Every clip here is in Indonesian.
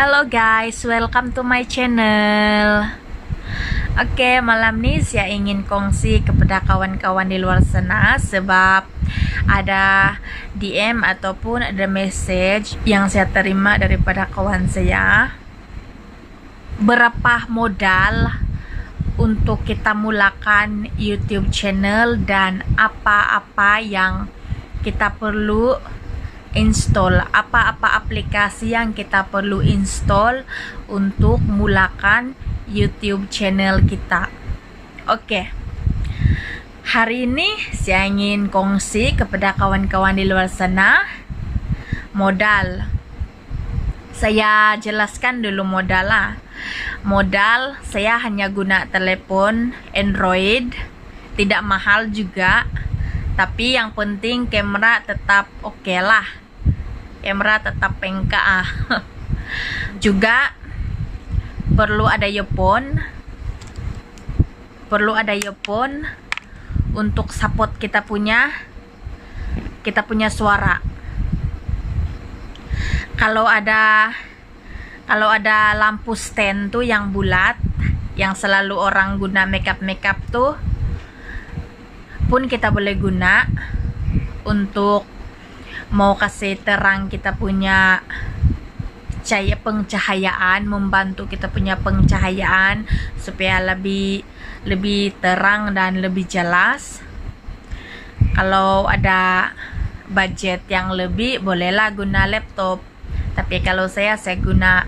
Halo guys, welcome to my channel. Oke, malam ini saya ingin kongsi kepada kawan-kawan di luar sana sebab ada DM ataupun ada message yang saya terima daripada kawan saya. Berapa modal untuk kita mulakan YouTube channel dan apa-apa yang kita perlu install, apa-apa aplikasi yang kita perlu install untuk mulakan YouTube channel kita. Oke, hari ini saya ingin kongsi kepada kawan-kawan di luar sana modal. Saya jelaskan dulu modal. Modal saya hanya guna telepon Android, tidak mahal juga, tapi yang penting kamera tetap oke lah. Kamera tetap pengka. Juga perlu ada earphone. Untuk support kita punya suara. Kalau ada lampu stand tuh yang bulat, yang selalu orang guna makeup tuh pun kita boleh guna untuk mau kasih terang kita punya pencahayaan, membantu kita punya pencahayaan supaya lebih terang dan lebih jelas. Kalau ada budget yang lebih, bolehlah guna laptop. Tapi kalau saya guna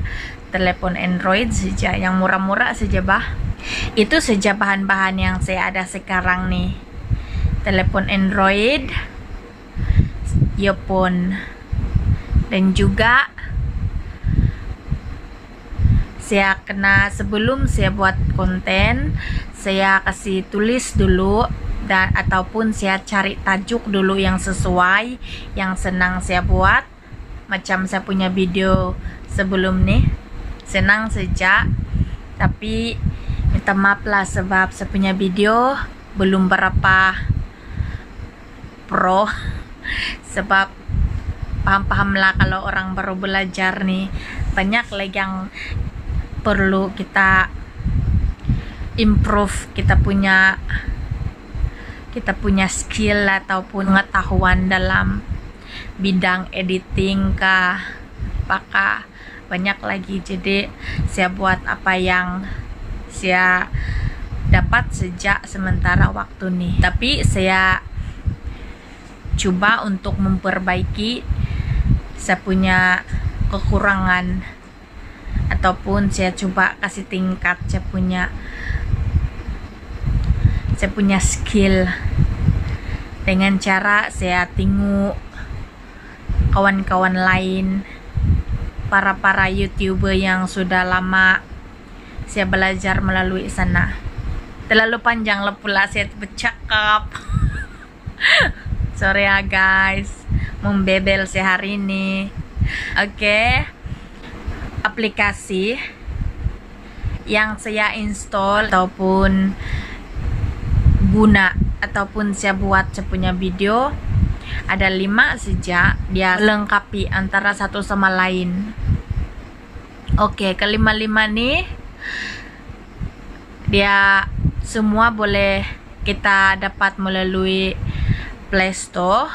telepon Android saja, yang murah-murah saja bah. Itu saja bahan-bahan yang saya ada sekarang nih. Telepon Android, earphone, dan juga sebelum saya buat konten, saya kasih tulis dulu dan ataupun saya cari tajuk dulu yang sesuai, yang senang saya buat. Macam saya punya video sebelum nih, senang saja, tapi minta maaf lah sebab saya punya video belum berapa pro, sebab paham lah kalau orang baru belajar nih, banyak lagi yang perlu kita improve, kita punya skill ataupun pengetahuan dalam bidang editing kah, apakah banyak lagi. Jadi saya buat apa yang saya dapat sejak sementara waktu nih, tapi saya coba untuk memperbaiki saya punya kekurangan, ataupun saya coba kasih tingkat saya punya skill dengan cara saya tengok kawan-kawan lain, para YouTuber yang sudah lama saya belajar melalui sana. Terlalu panjang lah pula saya bercakap. Sorry ya guys, membebel sehari ini. Oke, aplikasi yang saya install ataupun guna ataupun saya buat saya punya video ada 5 saja, dia melengkapi antara satu sama lain. Oke, kelima-lima nih dia semua boleh kita dapat melalui Play Store.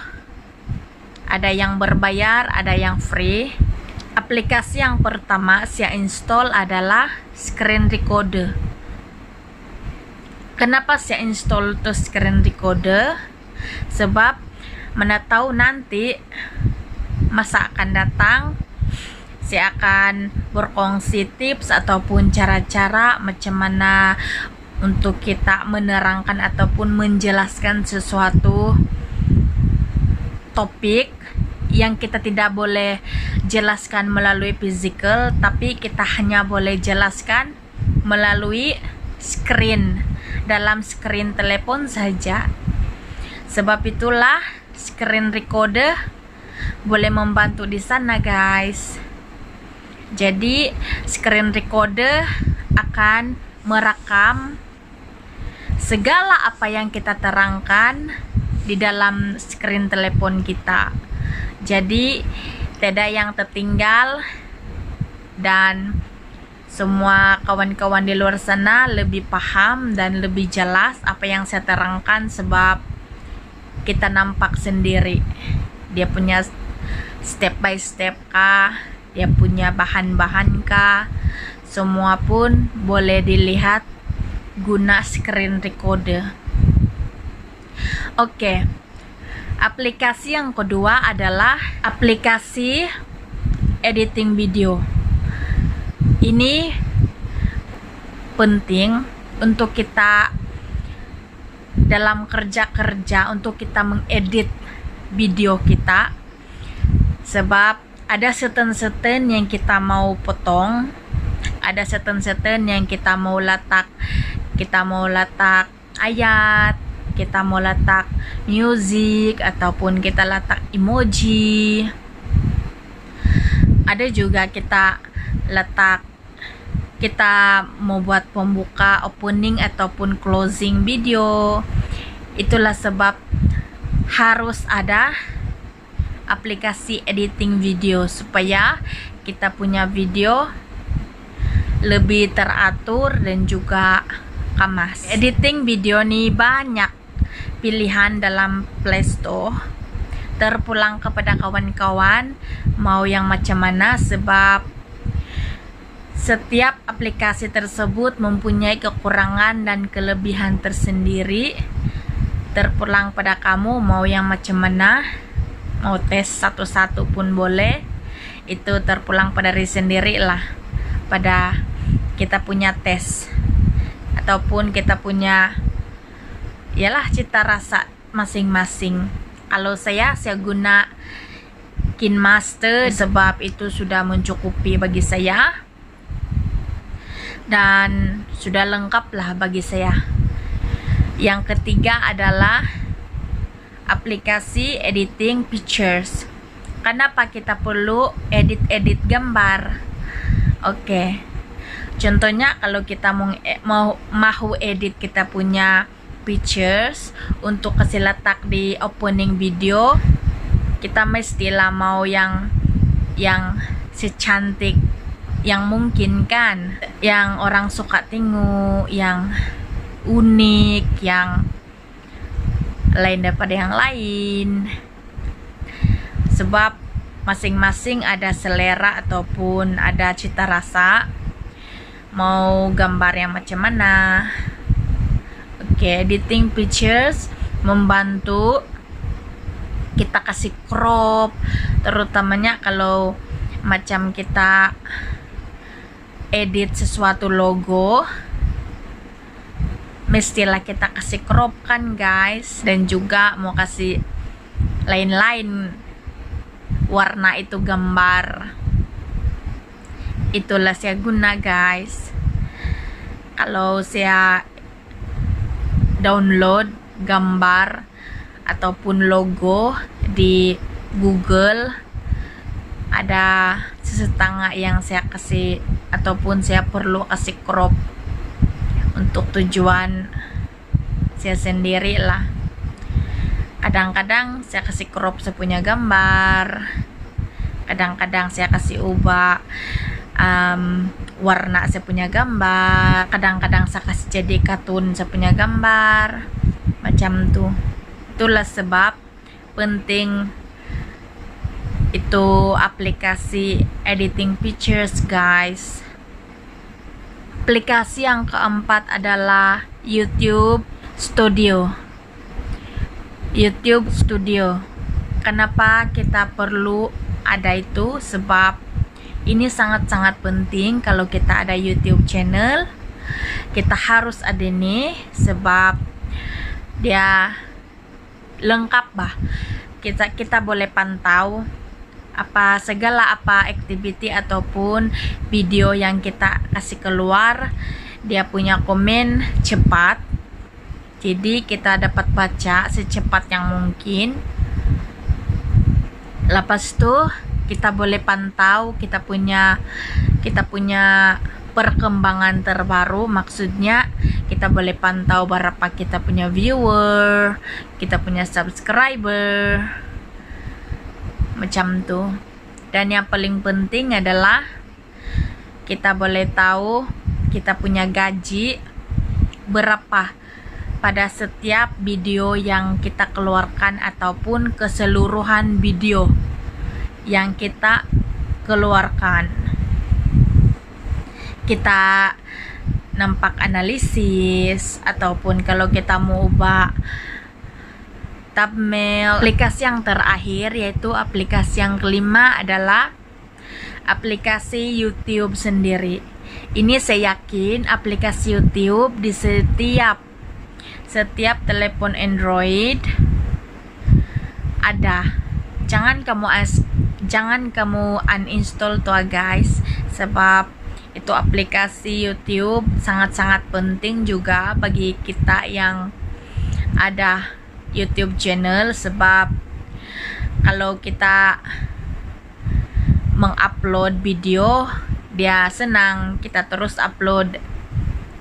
Ada yang berbayar, ada yang free. Aplikasi yang pertama saya install adalah Screen Recorder. Kenapa saya install tuh Screen Recorder? Sebab mana tahu nanti masa akan datang saya akan berkongsi tips ataupun cara-cara macam mana untuk kita menerangkan ataupun menjelaskan sesuatu topik yang kita tidak boleh jelaskan melalui physical, tapi kita hanya boleh jelaskan melalui screen, dalam screen telepon saja. Sebab itulah Screen Recorder boleh membantu di sana guys. Jadi Screen Recorder akan merekam segala apa yang kita terangkan di dalam screen telepon kita. Jadi tidak yang tertinggal dan semua kawan-kawan di luar sana lebih paham dan lebih jelas apa yang saya terangkan, sebab kita nampak sendiri dia punya step by step kah, dia punya bahan-bahan kah, semua pun boleh dilihat guna screen recorder. Oke. Aplikasi yang kedua adalah aplikasi editing video. Ini penting untuk kita dalam kerja-kerja, untuk kita mengedit video kita, sebab ada certain yang kita mau potong, ada certain yang kita mau letak ayat, kita mau letak music, ataupun kita letak emoji. Ada juga kita mau buat pembuka, opening ataupun closing video. Itulah sebab harus ada aplikasi editing video supaya kita punya video lebih teratur dan juga kemas. Editing video nih banyak pilihan dalam Play Store. Terpulang kepada kawan-kawan mau yang macam mana, sebab setiap aplikasi tersebut mempunyai kekurangan dan kelebihan tersendiri. Terpulang pada kamu mau yang macam mana, mau tes satu-satu pun boleh. Itu terpulang pada diri sendiri lah, pada kita punya tes ataupun kita punya ialah cita rasa masing-masing. Kalau saya guna KineMaster sebab itu sudah mencukupi bagi saya dan sudah lengkap lah bagi saya. Yang ketiga adalah aplikasi editing pictures. Kenapa kita perlu edit gambar? Oke. Contohnya kalau kita mau edit kita punya pictures untuk kasih letak di opening video, kita mestilah mau yang secantik yang mungkin kan, yang orang suka tengok, yang unik, yang lain daripada yang lain. Sebab masing-masing ada selera ataupun ada cita rasa mau gambar yang macam mana. Oke, editing pictures membantu kita kasih crop, terutamanya kalau macam kita edit sesuatu logo, mestilah kita kasih crop kan guys, dan juga mau kasih lain-lain warna itu gambar. Itulah saya guna guys. Kalau saya download gambar ataupun logo di Google, ada setengah yang saya kasih ataupun saya perlu kasih crop untuk tujuan saya sendiri lah. Kadang-kadang saya kasih crop saya punya gambar, kadang-kadang saya kasih ubah warna saya punya gambar, kadang-kadang saya kasih jadi kartun saya punya gambar, macam tuh. Itulah sebab penting itu aplikasi editing pictures guys. Aplikasi yang keempat adalah YouTube Studio. YouTube Studio. Kenapa kita perlu ada itu? Sebab ini sangat-sangat penting. Kalau kita ada YouTube channel, kita harus ada nih, sebab dia lengkap bah. Kita boleh pantau segala activity ataupun video yang kita kasih keluar. Dia punya komen cepat, jadi kita dapat baca secepat yang mungkin. Lepas tuh kita boleh pantau kita punya perkembangan terbaru. Maksudnya kita boleh pantau berapa kita punya viewer, kita punya subscriber, macam tuh. Dan yang paling penting adalah kita boleh tahu kita punya gaji berapa pada setiap video yang kita keluarkan ataupun keseluruhan video yang kita keluarkan. Kita nampak analisis ataupun kalau kita mau ubah thumbnail. Aplikasi yang terakhir yaitu aplikasi yang kelima adalah aplikasi YouTube sendiri. Ini saya yakin aplikasi YouTube di setiap telepon Android ada. Jangan kamu uninstall tuh guys, sebab itu aplikasi YouTube sangat-sangat penting juga bagi kita yang ada YouTube channel, sebab kalau kita mengupload video dia senang kita terus upload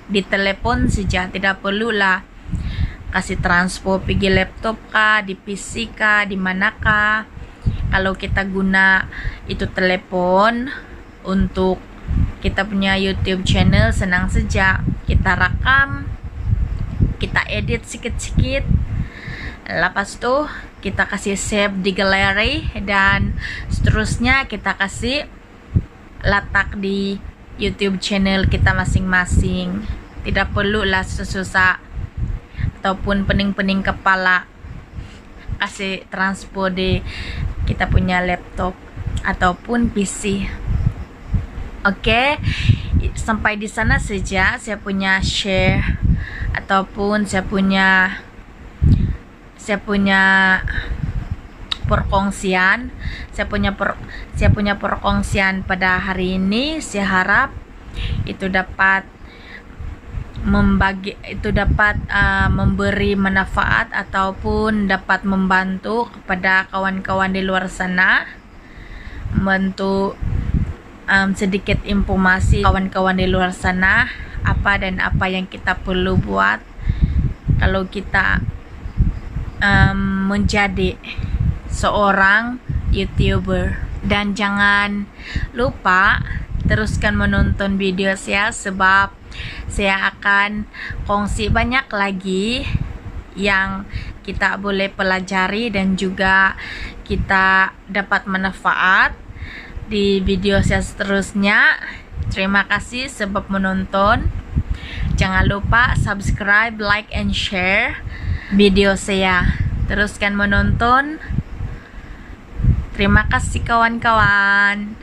di telepon saja, tidak perlulah kasih transfer pergi laptop kah, di PC kah, di manakah. Kalau kita guna itu telepon untuk kita punya YouTube channel, senang saja kita rekam, kita edit sikit-sikit, lepas tuh kita kasih save di galeri dan seterusnya kita kasih letak di YouTube channel kita masing-masing. Tidak perlulah susah ataupun pening-pening kepala kasih transfer di kita punya laptop ataupun PC. Oke, sampai di sana saja saya punya share ataupun saya punya perkongsian. Saya punya perkongsian pada hari ini. Saya harap itu dapat memberi manfaat ataupun dapat membantu kepada kawan-kawan di luar sana, membantu sedikit informasi kawan-kawan di luar sana apa yang kita perlu buat kalau kita menjadi seorang YouTuber. Dan jangan lupa teruskan menonton video saya, sebab saya akan kongsi banyak lagi yang kita boleh pelajari dan juga kita dapat manfaat di video saya seterusnya. Terima kasih sebab menonton. Jangan lupa subscribe, like, and share video saya. Teruskan menonton. Terima kasih kawan-kawan.